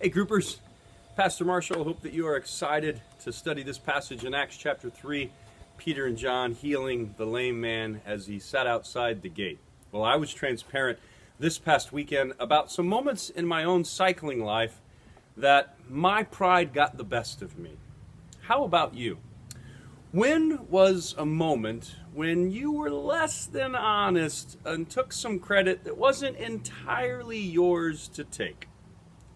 Hey, groupers. Pastor Marshall, hope that you are excited to study this passage in Acts chapter 3, Peter and John healing the lame man as he sat outside the gate. Well, I was transparent this past weekend about some moments in my own cycling life that my pride got the best of me. How about you? When was a moment when you were less than honest and took some credit that wasn't entirely yours to take?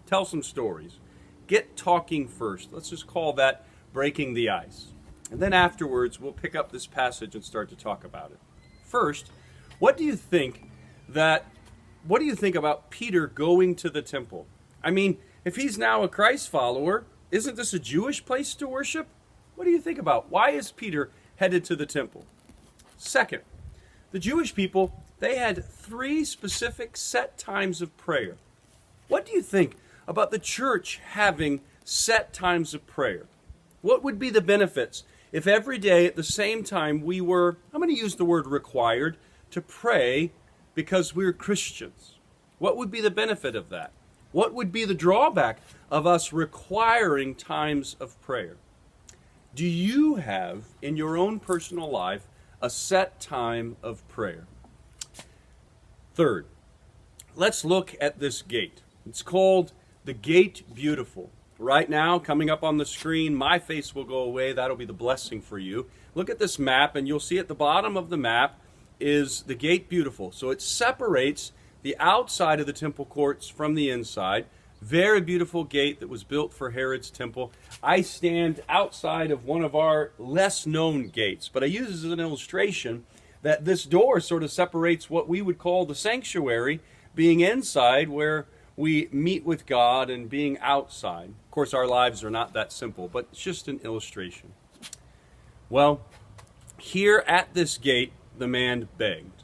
Tell some stories. Get talking first. Let's just call that breaking the ice. And then afterwards, we'll pick up this passage and start to talk about it. First, what do you think about Peter going to the temple? I mean, if he's now a Christ follower, isn't this a Jewish place to worship? What do you think about? Why is Peter headed to the temple? Second, the Jewish people, they had 3 specific set times of prayer. What do you think about the church having set times of prayer? What would be the benefits if every day at the same time we were, I'm going to use the word required, to pray because we're Christians? What would be the benefit of that? What would be the drawback of us requiring times of prayer? Do you have in your own personal life a set time of prayer? Third, let's look at this gate. It's called the Gate Beautiful. Right now, coming up on the screen, my face will go away. That'll be the blessing for you. Look at this map, and you'll see at the bottom of the map is the Gate Beautiful. So it separates the outside of the temple courts from the inside. Very beautiful gate that was built for Herod's temple. I stand outside of one of our less known gates, but I use this as an illustration that this door sort of separates what we would call the sanctuary, being inside where we meet with God, and being outside. Of course, our lives are not that simple, but it's just an illustration. Well, here at this gate, the man begged.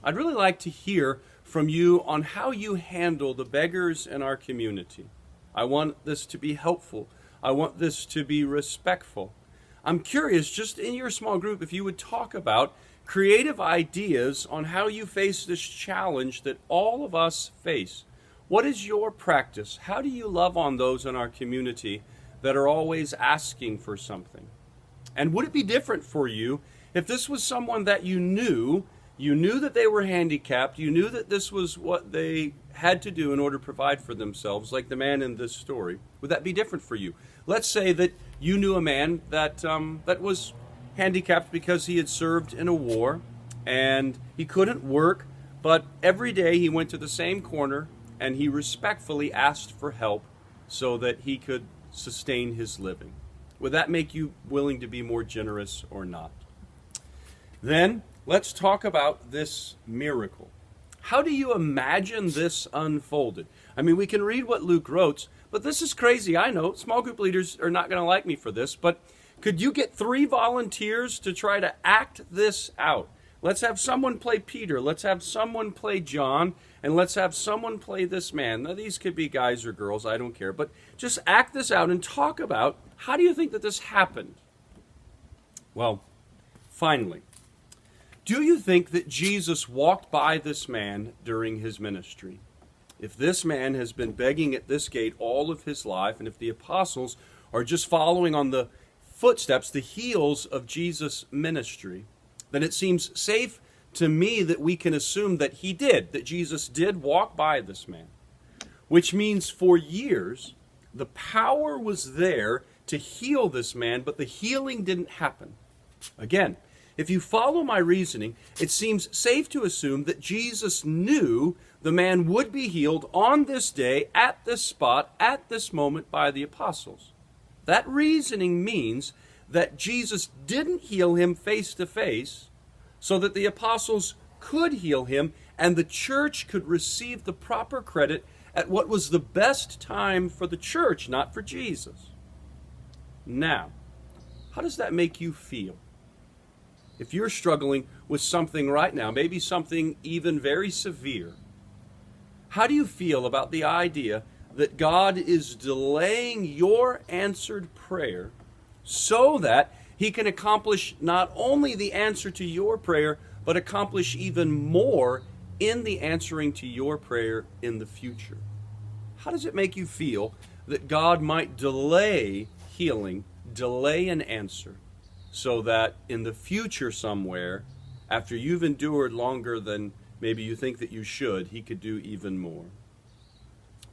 I'd really like to hear from you on how you handle the beggars in our community. I want this to be helpful. I want this to be respectful. I'm curious, just in your small group, if you would talk about creative ideas on how you face this challenge that all of us face. What is your practice? How do you love on those in our community that are always asking for something? And would it be different for you if this was someone that you knew that they were handicapped, you knew that this was what they had to do in order to provide for themselves, like the man in this story? Would that be different for you? Let's say that you knew a man that was handicapped because he had served in a war and he couldn't work, but every day he went to the same corner and he respectfully asked for help so that he could sustain his living. Would that make you willing to be more generous or not? Then let's talk about this miracle. How do you imagine this unfolded? I mean, we can read what Luke wrote, but this is crazy. I know small group leaders are not going to like me for this, but could you get 3 volunteers to try to act this out? Let's have someone play Peter. Let's have someone play John. And let's have someone play this man. Now, these could be guys or girls. I don't care. But just act this out and talk about how do you think that this happened? Well, finally, do you think that Jesus walked by this man during his ministry? If this man has been begging at this gate all of his life, and if the apostles are just following on the footsteps, the heels of Jesus' ministry, then it seems safe to me that we can assume that that Jesus did walk by this man. Which means for years, the power was there to heal this man, but the healing didn't happen. Again, if you follow my reasoning, it seems safe to assume that Jesus knew the man would be healed on this day, at this spot, at this moment by the apostles. That reasoning means that Jesus didn't heal him face to face, so that the apostles could heal him and the church could receive the proper credit at what was the best time for the church, not for Jesus. Now, how does that make you feel? If you're struggling with something right now, maybe something even very severe, how do you feel about the idea that God is delaying your answered prayer so that He can accomplish not only the answer to your prayer, but accomplish even more in the answering to your prayer in the future? How does it make you feel that God might delay healing, delay an answer, so that in the future somewhere, after you've endured longer than maybe you think that you should, he could do even more.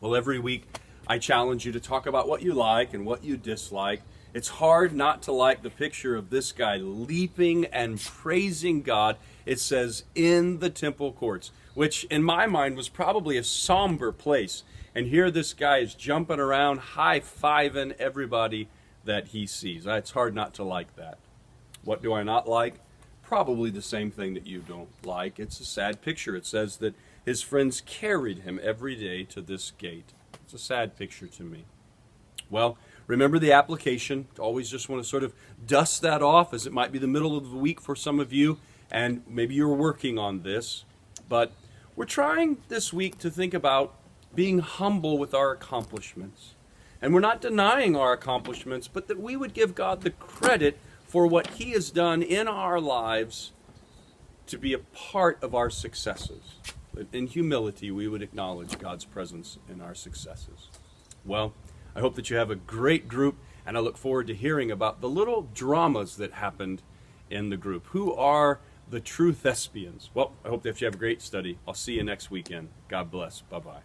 Well, every week I challenge you to talk about what you like and what you dislike. It's hard not to like the picture of this guy leaping and praising God. It says, in the temple courts, which in my mind was probably a somber place. And here this guy is jumping around, high-fiving everybody that he sees. It's hard not to like that. What do I not like? Probably the same thing that you don't like. It's a sad picture. It says that his friends carried him every day to this gate. It's a sad picture to me. Well, remember the application. Always just want to sort of dust that off, as it might be the middle of the week for some of you, and maybe you're working on this. But we're trying this week to think about being humble with our accomplishments. And we're not denying our accomplishments, but that we would give God the credit for what he has done in our lives to be a part of our successes. In humility, we would acknowledge God's presence in our successes. Well, I hope that you have a great group, and I look forward to hearing about the little dramas that happened in the group. Who are the true thespians? Well, I hope that you have a great study. I'll see you next weekend. God bless. Bye-bye.